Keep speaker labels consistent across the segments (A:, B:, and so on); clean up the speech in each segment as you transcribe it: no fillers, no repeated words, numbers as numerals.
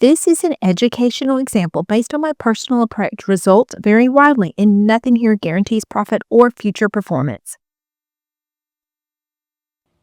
A: This is an educational example based on my personal approach. Results vary widely, and nothing here guarantees profit or future performance.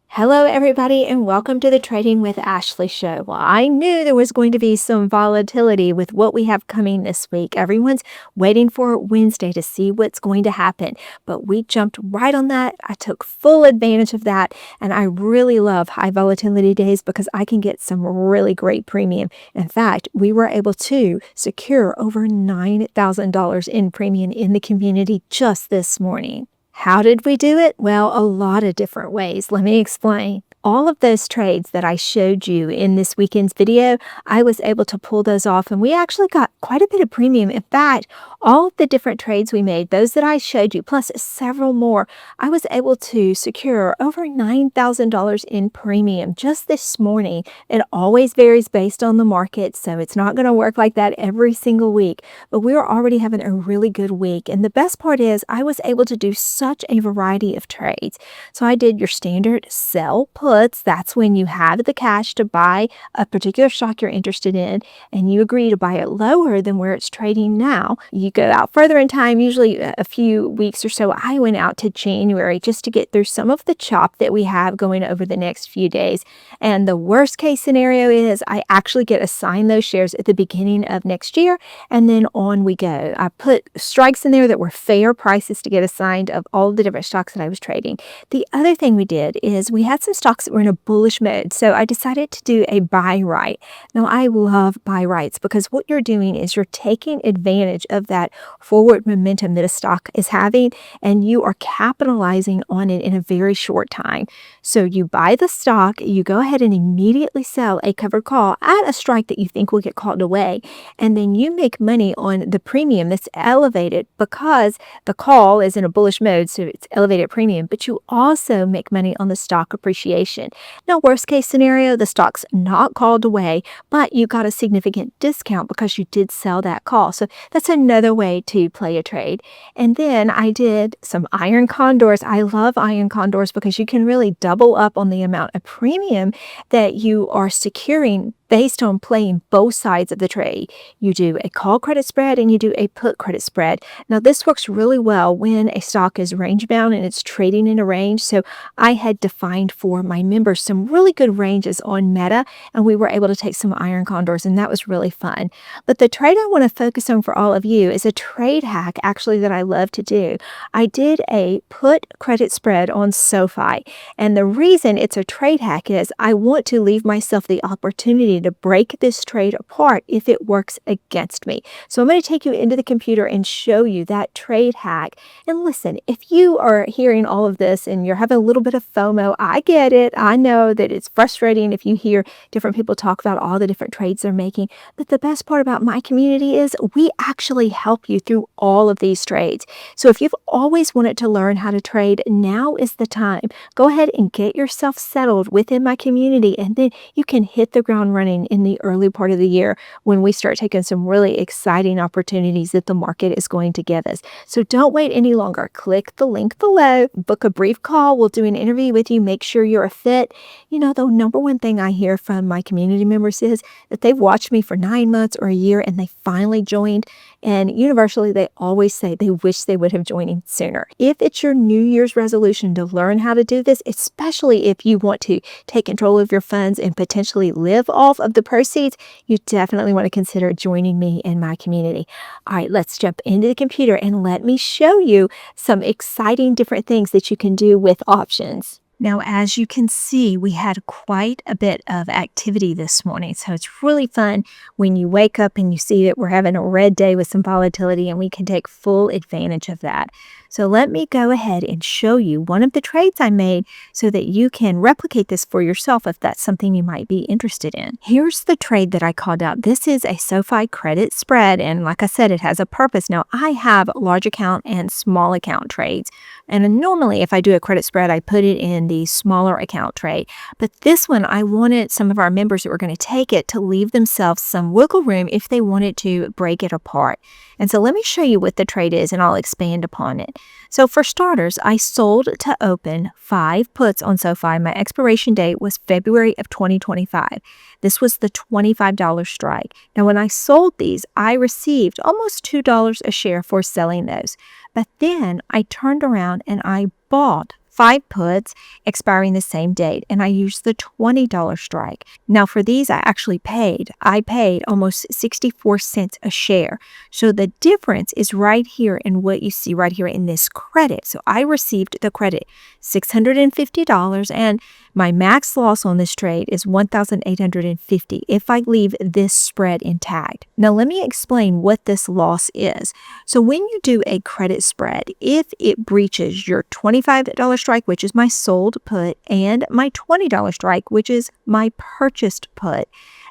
A: Hello, everybody, and welcome to the Trading with Ashley show. Well, I knew there was going to be some volatility with what we have coming this week. Everyone's waiting for Wednesday to see what's going to happen, but we jumped right on that. I took full advantage of that, and I really love high volatility days because I can get some really great premium. In fact, we were able to secure over $9,000 in premium in the community just this morning. How did we do it? Well, a lot of different ways. Let me explain. All of those trades that I showed you in this weekend's video, I was able to pull those off, and we actually got quite a bit of premium. In fact, all of the different trades we made, those that I showed you, plus several more, I was able to secure over $9,000 in premium just this morning. It always varies based on the market, so it's not going to work like that every single week, but we are already having a really good week. And the best part is I was able to do such a variety of trades. So I did your standard sell puts. That's when you have the cash to buy a particular stock you're interested in, and you agree to buy it lower than where it's trading now. You go out further in time, usually a few weeks or so. I went out to January just to get through some of the chop that we have going over the next few days. And the worst case scenario is I actually get assigned those shares at the beginning of next year, and then on we go. I put strikes in there that were fair prices to get assigned of all the different stocks that I was trading. The other thing we did is we had some stocks that were in a bullish mode, so I decided to do a buy right. Now, I love buy rights because what you're doing is you're taking advantage of that forward momentum that a stock is having, and you are capitalizing on it in a very short time. So you buy the stock, you go ahead and immediately sell a covered call at a strike that you think will get called away, and then you make money on the premium that's elevated because the call is in a bullish mode, so it's elevated premium, but you also make money on the stock appreciation. Now, worst case scenario, the stock's not called away, but you got a significant discount because you did sell that call. So that's another way to play a trade. And then I did some iron condors. I love iron condors because you can really double up on the amount of premium that you are securing based on playing both sides of the trade. You do a call credit spread and you do a put credit spread. Now, this works really well when a stock is range bound and it's trading in a range. So I had defined for my members some really good ranges on Meta, and we were able to take some iron condors, and that was really fun. But the trade I want to focus on for all of you is a trade hack actually that I love to do. I did a put credit spread on SOFI, and the reason it's a trade hack is I want to leave myself the opportunity to break this trade apart if it works against me. So I'm going to take you into the computer and show you that trade hack. And listen, if you are hearing all of this and you're having a little bit of FOMO, I get it. I know that it's frustrating if you hear different people talk about all the different trades they're making. But the best part about my community is we actually help you through all of these trades. So if you've always wanted to learn how to trade, now is the time. Go ahead and get yourself settled within my community, and then you can hit the ground running in the early part of the year when we start taking some really exciting opportunities that the market is going to give us. So don't wait any longer. Click the link below, book a brief call. We'll do an interview with you, make sure you're a fit. You know, the number one thing I hear from my community members is that they've watched me for 9 months or a year and they finally joined. And universally, they always say they wish they would have joined sooner. If it's your New Year's resolution to learn how to do this, especially if you want to take control of your funds and potentially live off of the proceeds, you definitely want to consider joining me in my community. All right, let's jump into the computer and let me show you some exciting different things that you can do with options. Now, as you can see, we had quite a bit of activity this morning. So it's really fun when you wake up and you see that we're having a red day with some volatility, and we can take full advantage of that. So let me go ahead and show you one of the trades I made so that you can replicate this for yourself if that's something you might be interested in. Here's the trade that I called out. This is a SOFI credit spread, and like I said, it has a purpose. Now, I have large account and small account trades, and normally if I do a credit spread, I put it in than the smaller account trade. But this one, I wanted some of our members that were going to take it to leave themselves some wiggle room if they wanted to break it apart. And so let me show you what the trade is, and I'll expand upon it. So for starters, I sold to open 5 puts on SOFI. My expiration date was February of 2025. This was the $25 strike. Now, when I sold these, I received almost $2 a share for selling those. But then I turned around and I bought 5 puts expiring the same date, and I used the $20 strike. Now for these, I paid almost 64 cents a share. So the difference is right here in what you see right here in this credit. So I received the credit, $650, and my max loss on this trade is $1,850 if I leave this spread intact. Now let me explain what this loss is. So when you do a credit spread, if it breaches your $25 strike, which is my sold put, and my $20 strike, which is my purchased put,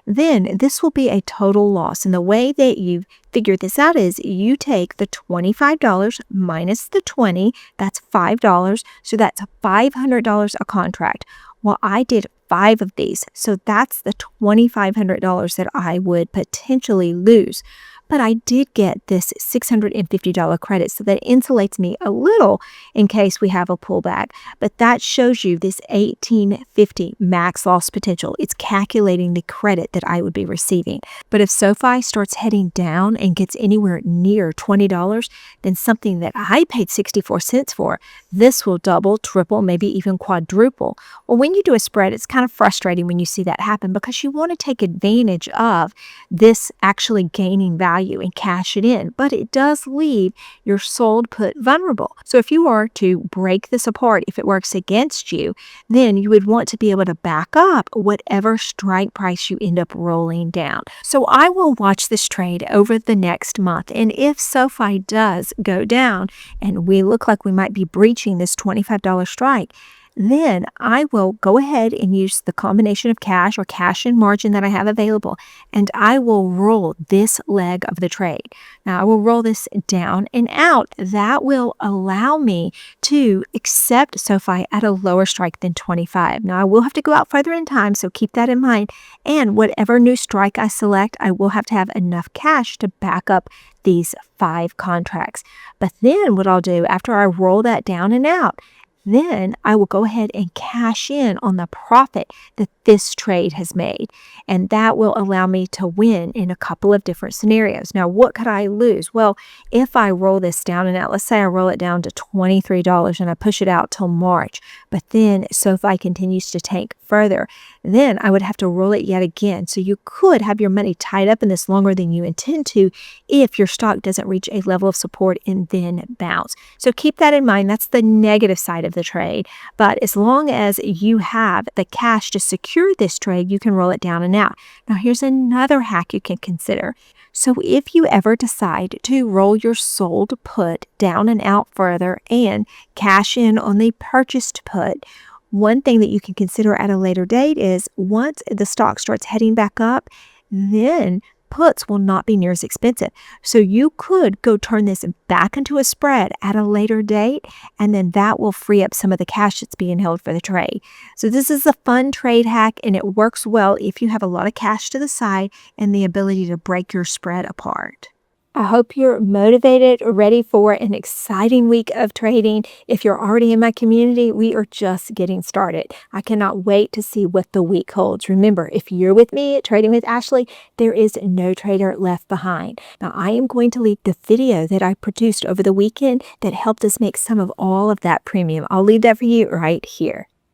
A: then this will be a total loss. And the way that you figure this out is you take the $25 minus the $20, that's $5, so that's $500 a contract. Well, I did 5 of these, so that's the $2,500 that I would potentially lose. But I did get this $650 credit, so that insulates me a little in case we have a pullback. But that shows you this $1,850 max loss potential. It's calculating the credit that I would be receiving. But if SOFI starts heading down and gets anywhere near $20, then something that I paid 64 cents for, this will double, triple, maybe even quadruple. Well, when you do a spread, it's kind of frustrating when you see that happen because you want to take advantage of this actually gaining value and cash it in, but it does leave your sold put vulnerable. So if you are to break this apart, if it works against you, then you would want to be able to back up whatever strike price you end up rolling down. So I will watch this trade over the next month, and if SOFI does go down and we look like we might be breaching this $25 strike, then I will go ahead and use the combination of cash or cash and margin that I have available, and I will roll this leg of the trade. Now, I will roll this down and out. That will allow me to accept SOFI at a lower strike than 25. Now, I will have to go out further in time, so keep that in mind. And whatever new strike I select, I will have to have enough cash to back up these 5 contracts. But then what I'll do after I roll that down and out, then I will go ahead and cash in on the profit that this trade has made. And that will allow me to win in a couple of different scenarios. Now, what could I lose? Well, if I roll this down and out, let's say I roll it down to $23 and I push it out till March, but then SOFI continues to tank further, then I would have to roll it yet again. So you could have your money tied up in this longer than you intend to if your stock doesn't reach a level of support and then bounce. So keep that in mind. That's the negative side of the trade. But as long as you have the cash to secure this trade, you can roll it down and out. Now, here's another hack you can consider. So if you ever decide to roll your sold put down and out further and cash in on the purchased put, one thing that you can consider at a later date is once the stock starts heading back up, then puts will not be near as expensive. So you could go turn this back into a spread at a later date, and then that will free up some of the cash that's being held for the trade. So this is a fun trade hack, and it works well if you have a lot of cash to the side and the ability to break your spread apart. I hope you're motivated, ready for an exciting week of trading. If you're already in my community, we are just getting started. I cannot wait to see what the week holds. Remember, if you're with me at Trading with Ashley, there is no trader left behind. Now, I am going to leave the video that I produced over the weekend that helped us make some of all of that premium. I'll leave that for you right here.